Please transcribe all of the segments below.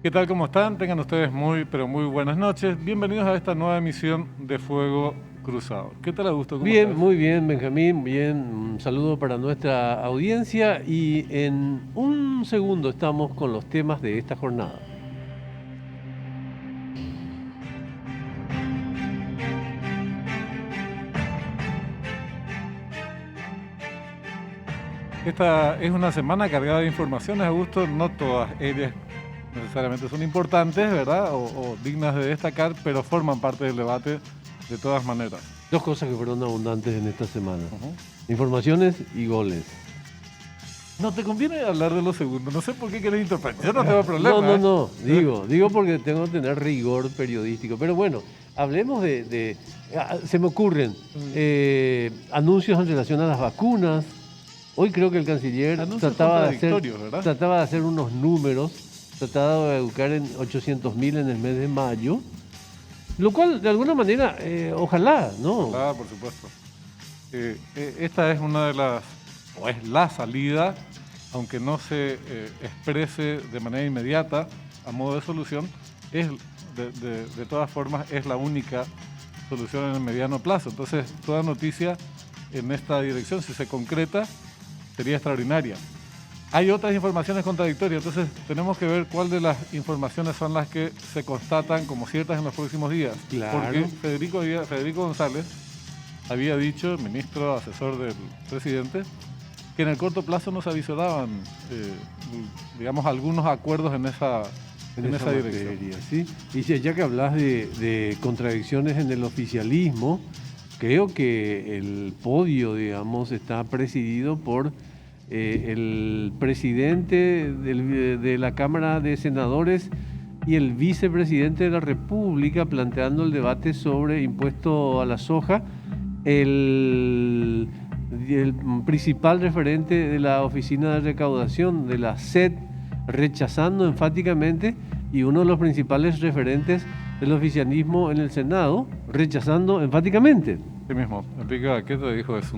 ¿Qué tal? ¿Cómo están? Tengan ustedes muy, pero muy buenas noches. Bienvenidos a esta nueva emisión de Fuego Cruzado. ¿Qué tal, Augusto? ¿Cómo Bien, estás? muy bien, Benjamín, bien. Un saludo para nuestra audiencia y en un segundo estamos con los temas de esta jornada. Esta es una semana cargada de informaciones, Augusto. No todas ellas necesariamente son importantes, ¿verdad? O dignas de destacar, pero forman parte del debate de todas maneras. Dos cosas que fueron abundantes en esta semana. Ujú. Informaciones y goles. No te conviene hablar de los segundos. No sé por qué querés interpretar. Yo no tengo problema. No. Digo porque tengo que tener rigor periodístico. Pero bueno, hablemos se me ocurren anuncios en relación a las vacunas. Hoy creo que el canciller Anuncios trataba contradictorios, ¿verdad? de hacer unos números, trataba de educar en 800.000 en el mes de mayo, lo cual de alguna manera, ojalá, ¿no? Claro, por supuesto. Esta es una de las, o es la salida, aunque no se exprese de manera inmediata a modo de solución, es de todas formas es la única solución en el mediano plazo. Entonces, toda noticia en esta dirección, si se concreta, sería extraordinaria. Hay otras informaciones contradictorias, entonces tenemos que ver cuál de las informaciones son las que se constatan como ciertas en los próximos días. Claro. Porque Federico González había dicho, ministro asesor del presidente, que en el corto plazo no se avisoraban, digamos, algunos acuerdos en esa dirección. Materia, ¿sí? Y ya que hablas de contradicciones en el oficialismo, creo que el podio, digamos, está presidido por el presidente de la Cámara de Senadores y el vicepresidente de la República planteando el debate sobre impuesto a la soja. El principal referente de la Oficina de Recaudación de la SED rechazando enfáticamente, y uno de los principales referentes del oficialismo en el Senado rechazando enfáticamente. Sí mismo, Enrique Baqueta dijo es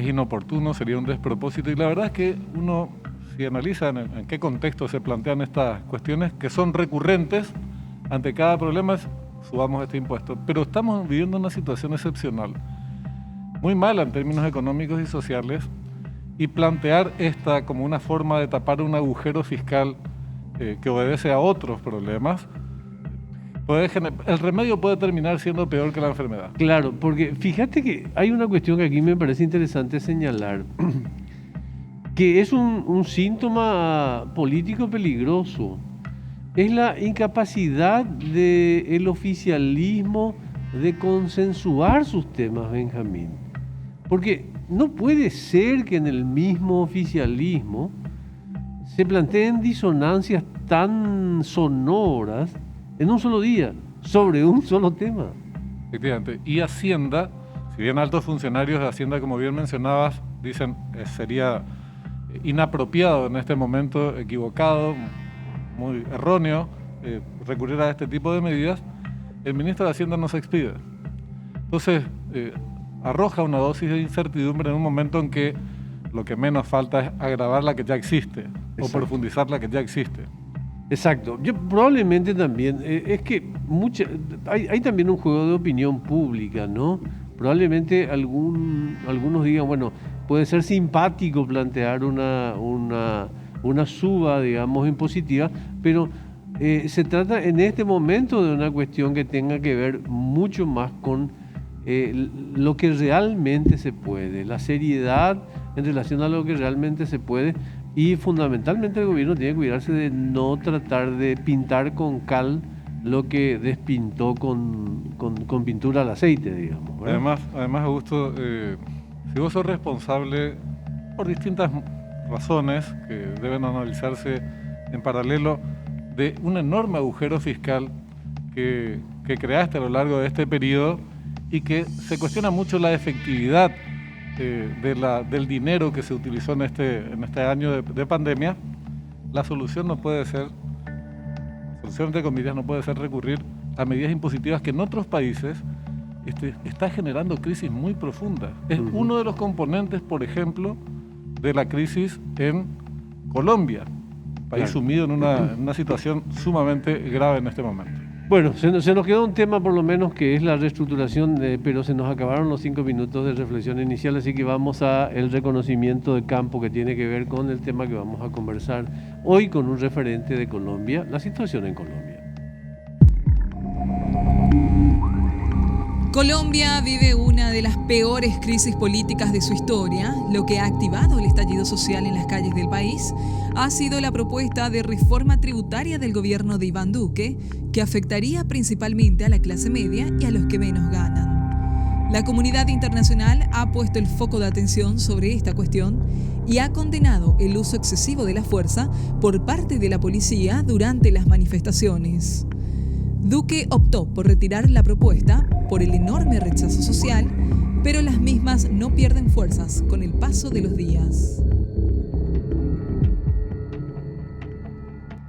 inoportuno, sería un despropósito, y la verdad es que uno, si analiza en qué contexto se plantean estas cuestiones que son recurrentes ante cada problema, subamos este impuesto, pero estamos viviendo una situación excepcional, muy mala en términos económicos y sociales, y plantear esta como una forma de tapar un agujero fiscal que obedece a otros problemas, el remedio puede terminar siendo peor que la enfermedad. Claro, porque fíjate que hay una cuestión que aquí me parece interesante señalar, que es un síntoma político peligroso. Es la incapacidad del oficialismo de consensuar sus temas, Benjamín. Porque no puede ser que en el mismo oficialismo se planteen disonancias tan sonoras en un solo día, sobre un solo tema. Efectivamente. Y Hacienda, si bien altos funcionarios de Hacienda, como bien mencionabas, dicen sería inapropiado en este momento, equivocado, muy erróneo, recurrir a este tipo de medidas, el ministro de Hacienda no se expide. Entonces, arroja una dosis de incertidumbre en un momento en que lo que menos falta es agravar la que ya existe. Exacto. O profundizar la que ya existe. Exacto. Yo probablemente también, es que hay también un juego de opinión pública, ¿no? Probablemente algunos digan, bueno, puede ser simpático plantear una suba, digamos, impositiva, pero se trata en este momento de una cuestión que tenga que ver mucho más con lo que realmente se puede, la seriedad en relación a lo que realmente se puede, y fundamentalmente el gobierno tiene que cuidarse de no tratar de pintar con cal lo que despintó con pintura al aceite, digamos, ¿verdad? Además, Augusto, si vos sos responsable por distintas razones que deben analizarse en paralelo de un enorme agujero fiscal que creaste a lo largo de este periodo y que se cuestiona mucho la efectividad del dinero que se utilizó en este año de pandemia, la solución no puede ser, solución entre comillas, no puede ser recurrir a medidas impositivas que en otros países está generando crisis muy profundas. Es uno de los componentes, por ejemplo, de la crisis en Colombia, país Claro. sumido en una situación sumamente grave en este momento. Bueno, se nos quedó un tema por lo menos que es la reestructuración, pero se nos acabaron los 5 minutos de reflexión inicial, así que vamos a el reconocimiento de campo que tiene que ver con el tema que vamos a conversar hoy con un referente de Colombia, la situación en Colombia. Colombia vive una de las peores crisis políticas de su historia. Lo que ha activado el estallido social en las calles del país ha sido la propuesta de reforma tributaria del gobierno de Iván Duque, que afectaría principalmente a la clase media y a los que menos ganan. La comunidad internacional ha puesto el foco de atención sobre esta cuestión y ha condenado el uso excesivo de la fuerza por parte de la policía durante las manifestaciones. Duque optó por retirar la propuesta por el enorme rechazo social, pero las mismas no pierden fuerzas con el paso de los días.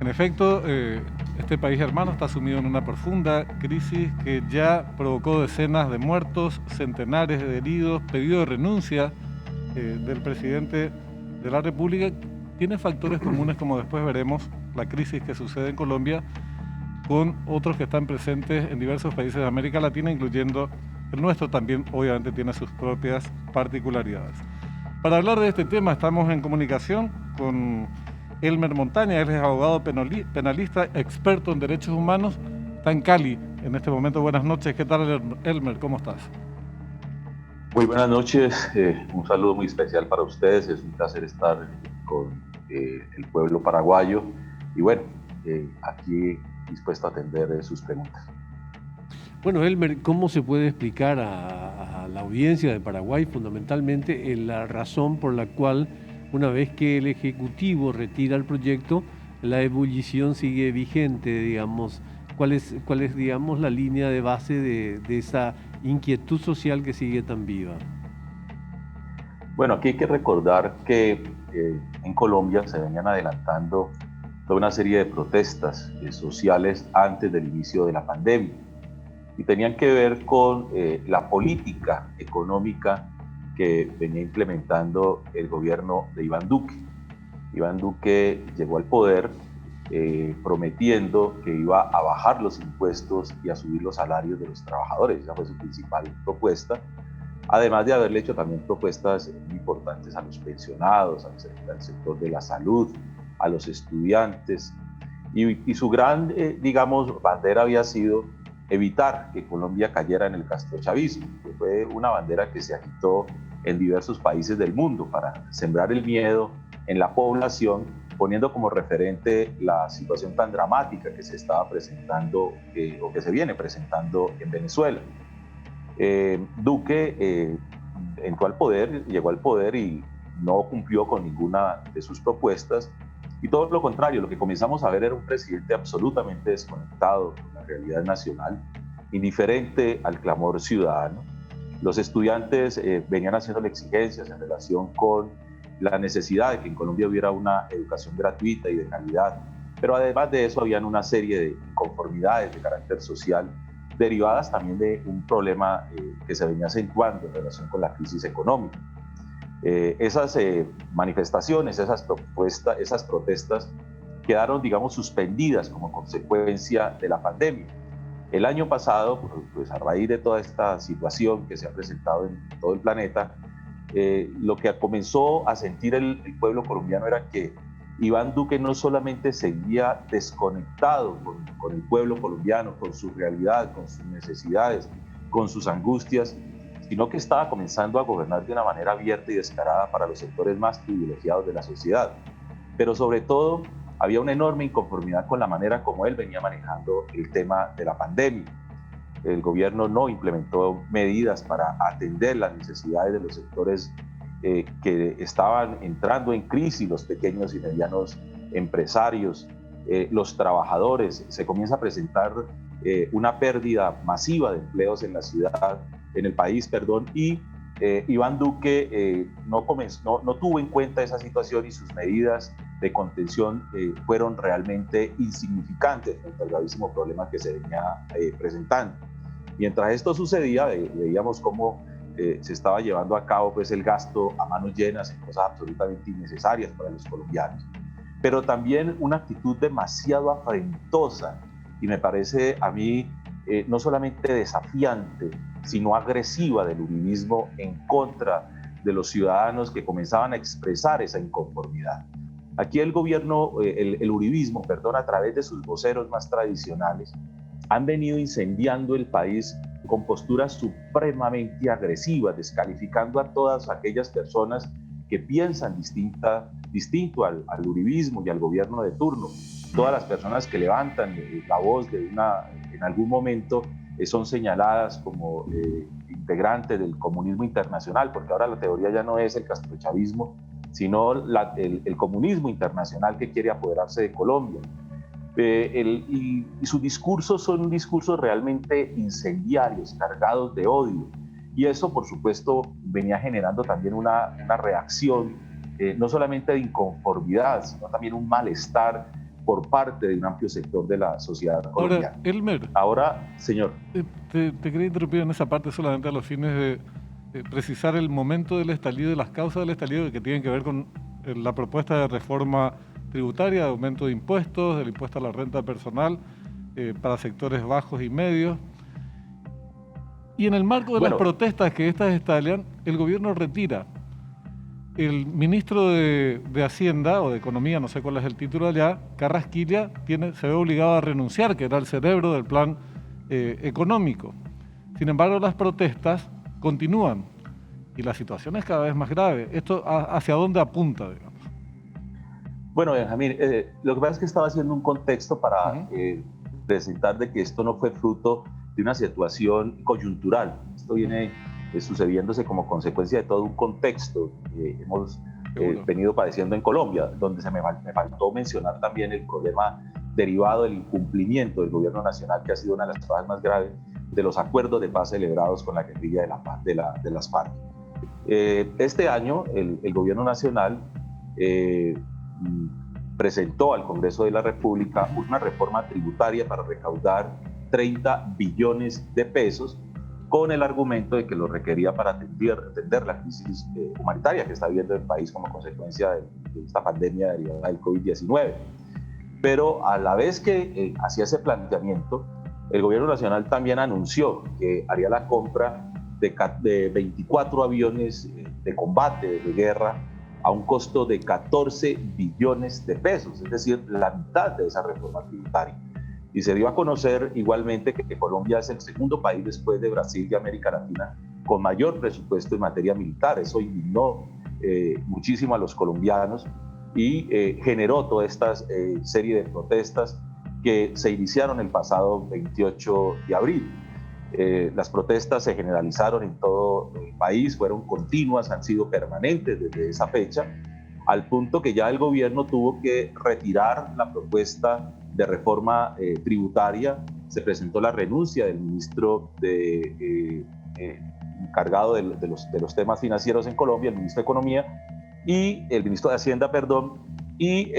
En efecto, este país hermano está sumido en una profunda crisis que ya provocó decenas de muertos, centenares de heridos, pedido de renuncia del presidente de la República. Tiene factores comunes, como después veremos, la crisis que sucede en Colombia, con otros que están presentes en diversos países de América Latina, incluyendo el nuestro también, obviamente tiene sus propias particularidades. Para hablar de este tema estamos en comunicación con Elmer Montaña, él es abogado penalista, experto en derechos humanos, está en Cali en este momento. Buenas noches, ¿qué tal Elmer? ¿Cómo estás? Muy buenas noches, un saludo muy especial para ustedes, es un placer estar con el pueblo paraguayo y bueno, aquí dispuesto a atender sus preguntas. Bueno, Elmer, ¿cómo se puede explicar a la audiencia de Paraguay fundamentalmente la razón por la cual una vez que el Ejecutivo retira el proyecto, la ebullición sigue vigente, digamos? ¿Cuál es, digamos, la línea de base de esa inquietud social que sigue tan viva? Bueno, aquí hay que recordar que en Colombia se venían adelantando toda una serie de protestas sociales antes del inicio de la pandemia y tenían que ver con la política económica que venía implementando el gobierno de Iván Duque. Iván Duque llegó al poder prometiendo que iba a bajar los impuestos y a subir los salarios de los trabajadores. Esa fue su principal propuesta, además de haberle hecho también propuestas muy importantes a los pensionados, al sector de la salud, a los estudiantes, y su gran, digamos, bandera había sido evitar que Colombia cayera en el castrochavismo, que fue una bandera que se agitó en diversos países del mundo para sembrar el miedo en la población, poniendo como referente la situación tan dramática que se estaba presentando o que se viene presentando en Venezuela. Duque llegó al poder y no cumplió con ninguna de sus propuestas, y todo lo contrario, lo que comenzamos a ver era un presidente absolutamente desconectado con la realidad nacional, indiferente al clamor ciudadano. Los estudiantes venían haciéndole exigencias en relación con la necesidad de que en Colombia hubiera una educación gratuita y de calidad, pero además de eso habían una serie de inconformidades de carácter social derivadas también de un problema que se venía acentuando en relación con la crisis económica. Esas manifestaciones, esas protestas quedaron, digamos, suspendidas como consecuencia de la pandemia. El año pasado, pues a raíz de toda esta situación que se ha presentado en todo el planeta, lo que comenzó a sentir el pueblo colombiano era que Iván Duque no solamente seguía desconectado con el pueblo colombiano, con su realidad, con sus necesidades, con sus angustias, sino que estaba comenzando a gobernar de una manera abierta y descarada para los sectores más privilegiados de la sociedad. Pero sobre todo, había una enorme inconformidad con la manera como él venía manejando el tema de la pandemia. El gobierno no implementó medidas para atender las necesidades de los sectores que estaban entrando en crisis, los pequeños y medianos empresarios, los trabajadores. Se comienza a presentar una pérdida masiva de empleos en la ciudad, en el país, y Iván Duque no tuvo en cuenta esa situación y sus medidas de contención fueron realmente insignificantes frente al gravísimo problema que se venía presentando. Mientras esto sucedía, veíamos cómo se estaba llevando a cabo pues, el gasto a manos llenas en cosas absolutamente innecesarias para los colombianos. pero también una actitud demasiado afrentosa y me parece a mí no solamente desafiante, sino agresiva del uribismo en contra de los ciudadanos que comenzaban a expresar esa inconformidad. Aquí el gobierno, el uribismo, perdón, a través de sus voceros más tradicionales, han venido incendiando el país con posturas supremamente agresivas, descalificando a todas aquellas personas que piensan distinto al uribismo y al gobierno de turno. Todas las personas que levantan la voz en algún momento son señaladas como integrantes del comunismo internacional, porque ahora la teoría ya no es el castrochavismo, sino el comunismo internacional que quiere apoderarse de Colombia. Y sus discursos son discursos realmente incendiarios, cargados de odio. Y eso, por supuesto, venía generando también una reacción, no solamente de inconformidad, sino también un malestar por parte de un amplio sector de la sociedad colombiana. Ahora, Elmer. Ahora, señor. Te quería interrumpir en esa parte solamente a los fines de precisar el momento del estallido y las causas del estallido que tienen que ver con la propuesta de reforma tributaria, de aumento de impuestos, del impuesto a la renta personal para sectores bajos y medios. Y en el marco de las protestas que estas estallan, el gobierno retira. El ministro de Hacienda o de Economía, no sé cuál es el título allá, Carrasquilla, se ve obligado a renunciar, que era el cerebro del plan económico. Sin embargo, las protestas continúan y la situación es cada vez más grave. ¿Esto hacia dónde apunta, digamos? Bueno, Benjamín, lo que pasa es que estaba haciendo un contexto para presentar de que esto no fue fruto de una situación coyuntural. Esto viene sucediéndose como consecuencia de todo un contexto que hemos venido padeciendo en Colombia, donde me faltó mencionar también el problema derivado del incumplimiento del gobierno nacional, que ha sido una de las cosas más graves de los acuerdos de paz celebrados con la guerrilla de las FARC. Este año el gobierno nacional presentó al Congreso de la República una reforma tributaria para recaudar 30 billones de pesos con el argumento de que lo requería para atender la crisis humanitaria que está viviendo el país como consecuencia de esta pandemia derivada del COVID-19. Pero a la vez que hacía ese planteamiento, el gobierno nacional también anunció que haría la compra de 24 aviones de combate, de guerra, a un costo de 14 billones de pesos, es decir, la mitad de esa reforma tributaria. Y se dio a conocer igualmente que Colombia es el segundo país después de Brasil y América Latina con mayor presupuesto en materia militar. Eso indignó muchísimo a los colombianos y generó toda esta serie de protestas que se iniciaron el pasado 28 de abril. Las protestas se generalizaron en todo el país, fueron continuas, han sido permanentes desde esa fecha, al punto que ya el gobierno tuvo que retirar la propuesta de reforma tributaria. Se presentó la renuncia del ministro encargado de los temas financieros en Colombia, el ministro de Economía, y el ministro de Hacienda, perdón, y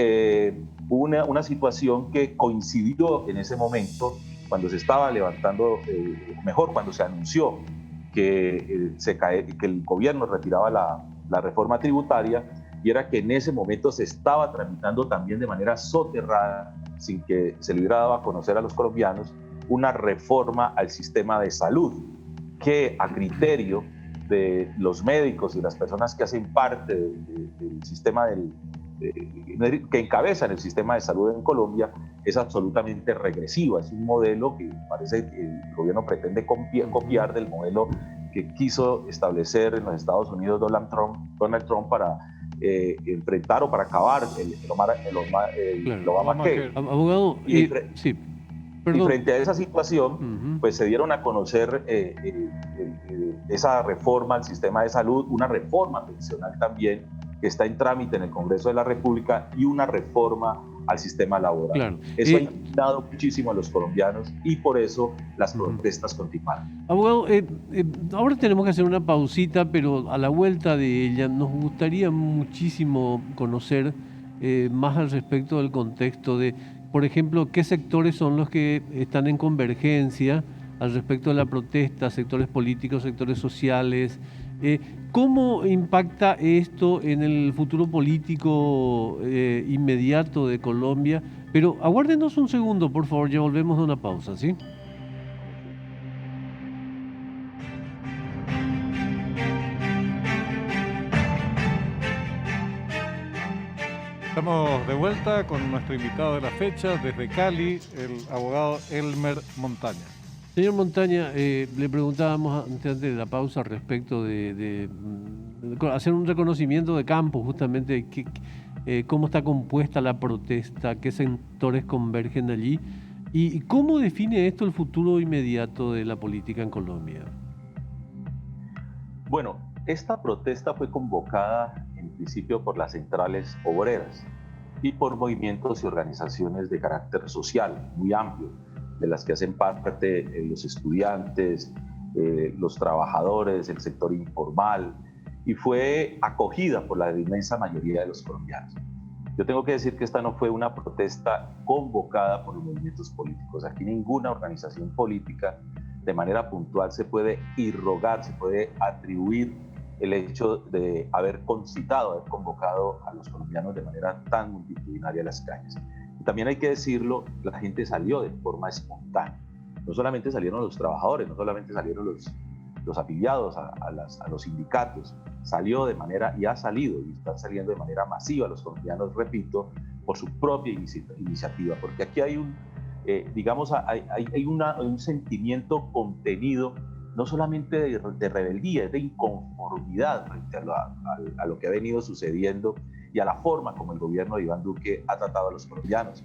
hubo una situación que coincidió en ese momento cuando se estaba levantando, cuando se anunció que el gobierno retiraba la reforma tributaria, y era que en ese momento se estaba tramitando también de manera soterrada, sin que se le hubiera dado a conocer a los colombianos, una reforma al sistema de salud, que a criterio de los médicos y las personas que hacen parte del sistema que encabezan el sistema de salud en Colombia, es absolutamente regresiva. Es un modelo que parece que el gobierno pretende copiar del modelo que quiso establecer en los Estados Unidos Donald Trump para enfrentar o para acabar el Obamacare. Abogado, sí. Y frente a esa situación, pues se dieron a conocer esa reforma al sistema de salud, una reforma pensional también, que está en trámite en el Congreso de la República, y una reforma al sistema laboral. Claro. Eso ha indignado muchísimo a los colombianos y por eso las protestas continuaron. Abogado, ahora tenemos que hacer una pausita, pero a la vuelta de ella nos gustaría muchísimo conocer más al respecto del contexto de, por ejemplo, qué sectores son los que están en convergencia al respecto de la protesta, sectores políticos, sectores sociales, ¿Cómo impacta esto en el futuro político inmediato de Colombia? Pero aguárdenos un segundo, por favor, ya volvemos de una pausa, ¿sí? Estamos de vuelta con nuestro invitado de la fecha desde Cali, el abogado Elmer Montaña. Señor Montaña, le preguntábamos antes de la pausa respecto de hacer un reconocimiento de campo, justamente cómo está compuesta la protesta, qué sectores convergen allí y cómo define esto el futuro inmediato de la política en Colombia. Bueno, esta protesta fue convocada en principio por las centrales obreras y por movimientos y organizaciones de carácter social muy amplio, de las que hacen parte los estudiantes, los trabajadores, el sector informal, y fue acogida por la inmensa mayoría de los colombianos. Yo tengo que decir que esta no fue una protesta convocada por los movimientos políticos. Aquí ninguna organización política de manera puntual se puede irrogar, se puede atribuir el hecho de haber concitado, haber convocado a los colombianos de manera tan multitudinaria a las calles. Y también hay que decirlo, la gente salió de forma espontánea. No solamente salieron los trabajadores, no solamente salieron los afiliados a los sindicatos, salió de manera, y ha salido, y están saliendo de manera masiva los colombianos, repito, por su propia iniciativa, porque aquí hay un sentimiento contenido no solamente de rebeldía, es de inconformidad frente a lo que ha venido sucediendo y a la forma como el gobierno de Iván Duque ha tratado a los colombianos.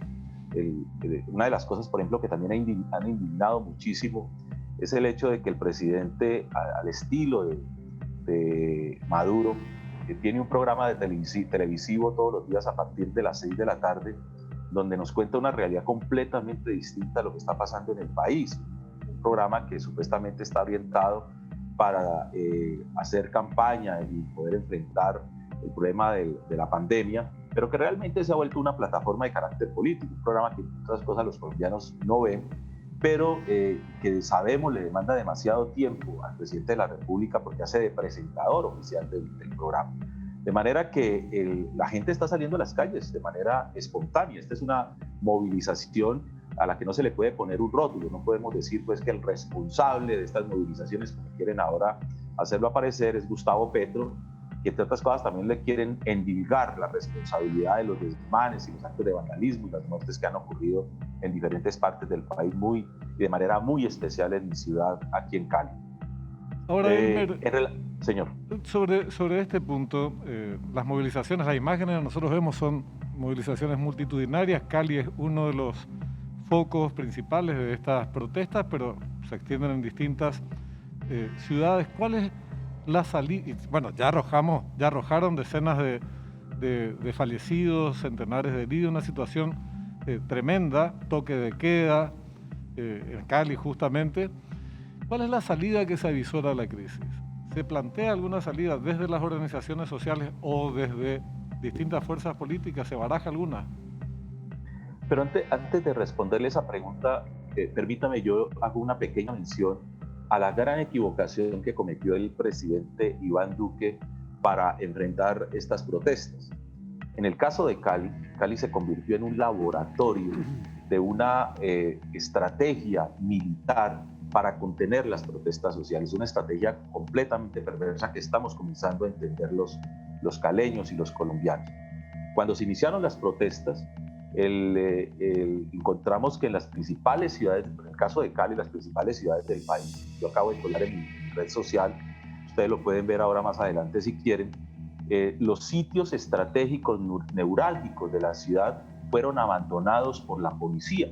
Una de las cosas, por ejemplo, que también han indignado muchísimo es el hecho de que el presidente, al estilo de Maduro, que tiene un programa de televisivo todos los días a partir de las 6 de la tarde, donde nos cuenta una realidad completamente distinta a lo que está pasando en el país. Un programa que supuestamente está orientado para hacer campaña y poder enfrentar el problema de la pandemia, pero que realmente se ha vuelto una plataforma de carácter político, un programa que otras cosas los colombianos no ven, pero que sabemos le demanda demasiado tiempo al presidente de la República porque hace de presentador oficial del programa. De manera que la gente está saliendo a las calles de manera espontánea. Esta es una movilización a la que no se le puede poner un rótulo. No podemos decir pues que el responsable de estas movilizaciones, como quieren ahora hacerlo aparecer, es Gustavo Petro, que entre otras cosas también le quieren endilgar la responsabilidad de los desmanes y los actos de vandalismo y las muertes que han ocurrido en diferentes partes del país y de manera muy especial en mi ciudad, aquí en Cali. Ahora, Elmer, señor. Sobre este punto, las movilizaciones, las imágenes que nosotros vemos son movilizaciones multitudinarias. Cali es uno de los focos principales de estas protestas, pero se extienden en distintas ciudades. ¿Cuál es la salida? Bueno, ya arrojaron decenas de fallecidos, centenares de heridos, una situación tremenda, toque de queda en Cali justamente. ¿Cuál es la salida que se avisora a la crisis? ¿Se plantea alguna salida desde las organizaciones sociales o desde distintas fuerzas políticas? ¿Se baraja alguna? Pero antes de responderle esa pregunta, permítame, yo hago una pequeña mención a la gran equivocación que cometió el presidente Iván Duque para enfrentar estas protestas. En el caso de Cali, Cali se convirtió en un laboratorio de una estrategia militar para contener las protestas sociales, una estrategia completamente perversa que estamos comenzando a entender los caleños y los colombianos. Cuando se iniciaron las protestas, encontramos que en las principales ciudades, en el caso de Cali, las principales ciudades del país, yo acabo de colar en mi red social, ustedes lo pueden ver ahora más adelante si quieren, los sitios estratégicos neurálgicos de la ciudad fueron abandonados por la policía.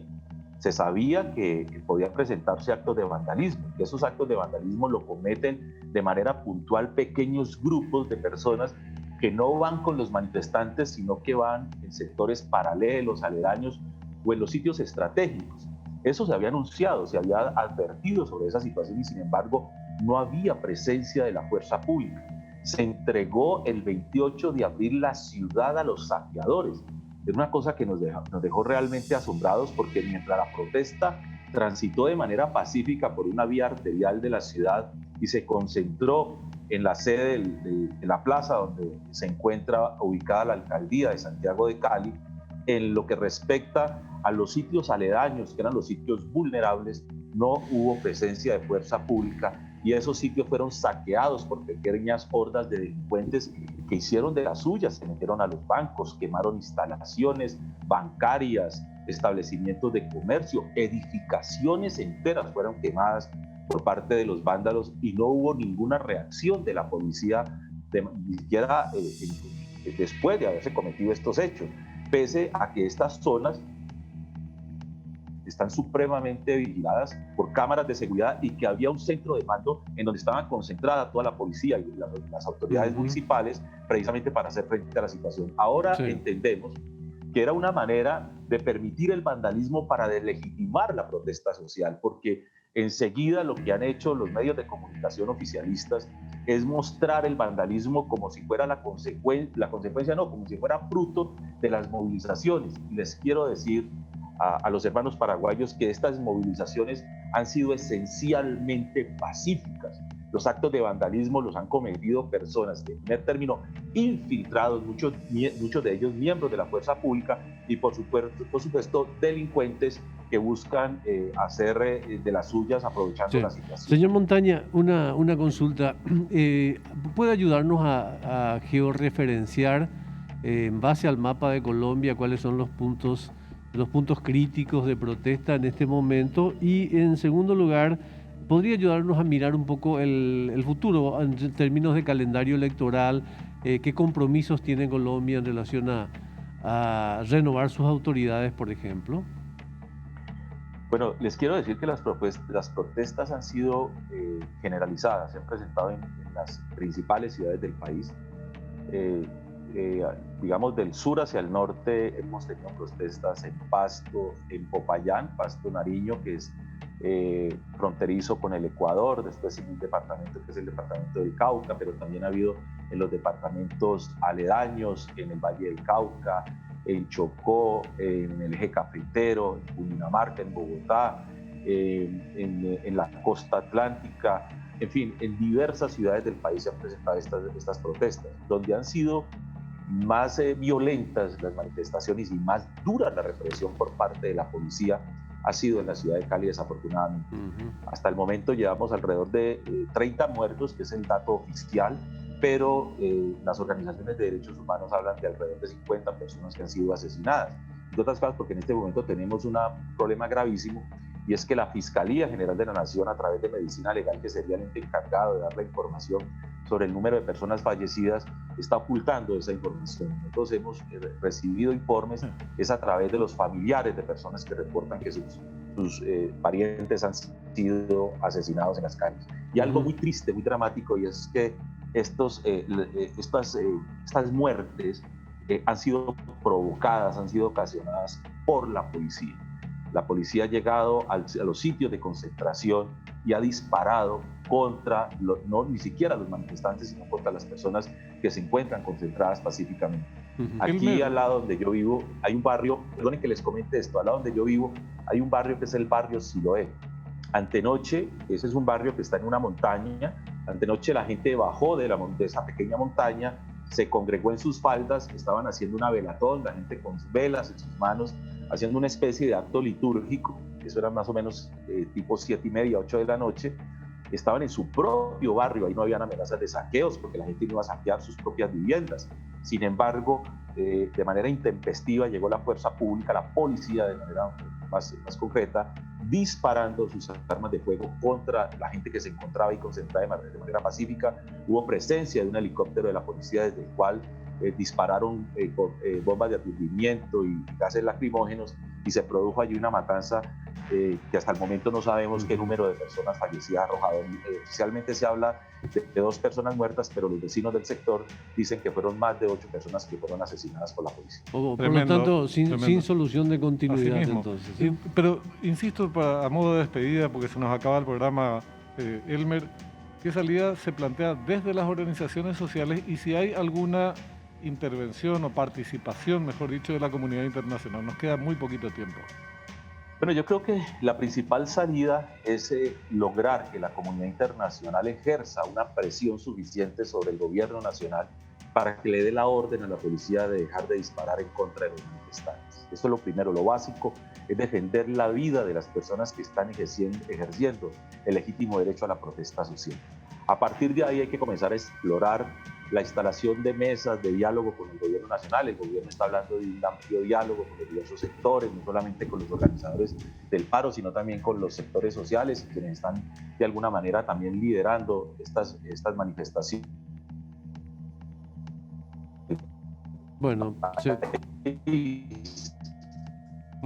Se sabía que podían presentarse actos de vandalismo, que esos actos de vandalismo lo cometen de manera puntual pequeños grupos de personas que no van con los manifestantes, sino que van en sectores paralelos, aledaños o en los sitios estratégicos. Eso se había anunciado, se había advertido sobre esa situación y sin embargo no había presencia de la fuerza pública. Se entregó el 28 de abril la ciudad a los saqueadores. Es una cosa que nos dejó realmente asombrados porque mientras la protesta transitó de manera pacífica por una vía arterial de la ciudad y se concentró en la sede de la plaza donde se encuentra ubicada la alcaldía de Santiago de Cali. En lo que respecta a los sitios aledaños, que eran los sitios vulnerables, no hubo presencia de fuerza pública y esos sitios fueron saqueados por pequeñas hordas de delincuentes que hicieron de las suyas, se metieron a los bancos, quemaron instalaciones bancarias, establecimientos de comercio, edificaciones enteras fueron quemadas por parte de los vándalos y no hubo ninguna reacción de la policía, ni siquiera después de haberse cometido estos hechos, pese a que estas zonas están supremamente vigiladas por cámaras de seguridad y que había un centro de mando en donde estaban concentradas toda la policía y las autoridades municipales precisamente para hacer frente a la situación. Ahora entendemos que era una manera de permitir el vandalismo para deslegitimar la protesta social, porque enseguida lo que han hecho los medios de comunicación oficialistas es mostrar el vandalismo como si fuera la consecuencia no, como si fuera fruto de las movilizaciones. Y les quiero decir a los hermanos paraguayos que estas movilizaciones han sido esencialmente pacíficas. Los actos de vandalismo los han cometido personas de primer término infiltrados, muchos de ellos miembros de la fuerza pública y por supuesto delincuentes que buscan hacer de las suyas aprovechando la situación. Señor Montaña, una consulta. ¿Puede ayudarnos a georreferenciar en base al mapa de Colombia cuáles son los puntos críticos de protesta en este momento? Y en segundo lugar, ¿podría ayudarnos a mirar un poco el futuro en términos de calendario electoral? ¿Qué compromisos tiene Colombia en relación a renovar sus autoridades, por ejemplo? Bueno, les quiero decir que las protestas han sido generalizadas, se han presentado en las principales ciudades del país. Digamos, del sur hacia el norte hemos tenido protestas en Pasto, en Popayán, Pasto Nariño, que es fronterizo con el Ecuador, después en un departamento que es el departamento del Cauca, pero también ha habido en los departamentos aledaños, en el Valle del Cauca, en Chocó, en el eje cafetero, en Cundinamarca, en Bogotá, en la costa atlántica, en fin, en diversas ciudades del país se han presentado estas protestas, donde han sido más violentas las manifestaciones y más dura la represión por parte de la policía ha sido en la ciudad de Cali, desafortunadamente. Hasta el momento llevamos alrededor de 30 muertos, que es el dato oficial, pero las organizaciones de derechos humanos hablan de alrededor de 50 personas que han sido asesinadas. Entre otras cosas, porque en este momento tenemos un problema gravísimo, y es que la Fiscalía General de la Nación, a través de Medicina Legal, que sería el ente encargado de dar la información sobre el número de personas fallecidas, está ocultando esa información. Nosotros hemos recibido informes, es a través de los familiares de personas que reportan que sus parientes han sido asesinados en las calles. Y algo muy triste, muy dramático, y es que estas muertes han sido provocadas, han sido ocasionadas por la policía. La policía ha llegado a los sitios de concentración y ha disparado contra, no ni siquiera los manifestantes, sino contra las personas que se encuentran concentradas pacíficamente. Aquí al lado donde yo vivo hay un barrio, perdonen que les comente esto, al lado donde yo vivo hay un barrio que es el barrio Siloé. Antenoche, ese es un barrio que está en una montaña, antenoche la gente bajó de esa pequeña montaña, se congregó en sus faldas, estaban haciendo una velatón, la gente con velas en sus manos, haciendo una especie de acto litúrgico, eso era más o menos tipo 7:30, 8 de la noche, estaban en su propio barrio, ahí no habían amenazas de saqueos porque la gente no iba a saquear sus propias viviendas. Sin embargo, de manera intempestiva llegó la fuerza pública, la policía de manera más concreta, disparando sus armas de fuego contra la gente que se encontraba ahí concentrada de manera pacífica. Hubo presencia de un helicóptero de la policía desde el cual dispararon bombas de aturdimiento y gases lacrimógenos y se produjo allí una matanza que hasta el momento no sabemos qué número de personas fallecidas ha arrojado. Oficialmente se habla de 2 personas muertas, pero los vecinos del sector dicen que fueron más de 8 personas que fueron asesinadas por la policía. Por lo tanto, sin solución de continuidad entonces. ¿Sí? Pero insisto, a modo de despedida, porque se nos acaba el programa, Elmer, ¿qué salida se plantea desde las organizaciones sociales y si hay alguna intervención o participación, mejor dicho, de la comunidad internacional? Nos queda muy poquito tiempo. Bueno, yo creo que la principal salida es lograr que la comunidad internacional ejerza una presión suficiente sobre el gobierno nacional para que le dé la orden a la policía de dejar de disparar en contra de los manifestantes. Eso es lo primero, lo básico es defender la vida de las personas que están ejerciendo el legítimo derecho a la protesta social. A partir de ahí hay que comenzar a explorar la instalación de mesas de diálogo con el gobierno nacional. El gobierno está hablando de un amplio diálogo con los diversos sectores, no solamente con los organizadores del paro, sino también con los sectores sociales, quienes están de alguna manera también liderando estas manifestaciones. Bueno,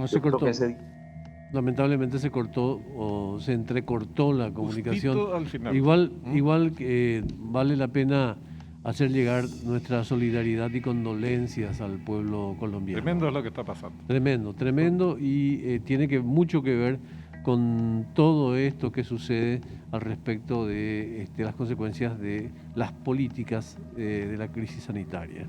se cortó. Lamentablemente se cortó o se entrecortó la comunicación. Al final. Igual que vale la pena hacer llegar nuestra solidaridad y condolencias al pueblo colombiano. Tremendo es lo que está pasando. Tremendo y tiene mucho que ver con todo esto que sucede al respecto de las consecuencias de las políticas de la crisis sanitaria.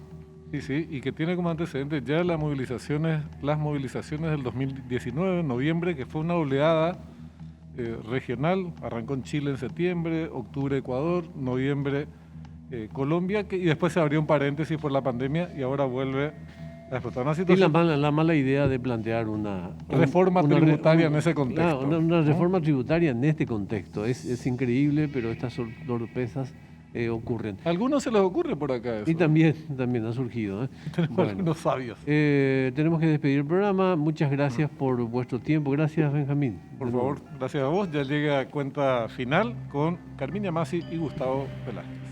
Sí, y que tiene como antecedentes ya las movilizaciones del 2019, en noviembre, que fue una oleada regional, arrancó en Chile en septiembre, octubre Ecuador, noviembre Colombia, y después se abrió un paréntesis por la pandemia y ahora vuelve a explotar una situación. Y la mala idea de plantear una reforma tributaria en ese contexto. Una reforma tributaria en este contexto. Es increíble, pero estas torpezas ocurren. A algunos se les ocurre por acá eso. Y también ha surgido. Tenemos algunos sabios. Tenemos que despedir el programa. Muchas gracias por vuestro tiempo. Gracias, Benjamín. Por favor, gracias a vos. Ya llega a cuenta final con Carminia Masi y Gustavo Velázquez.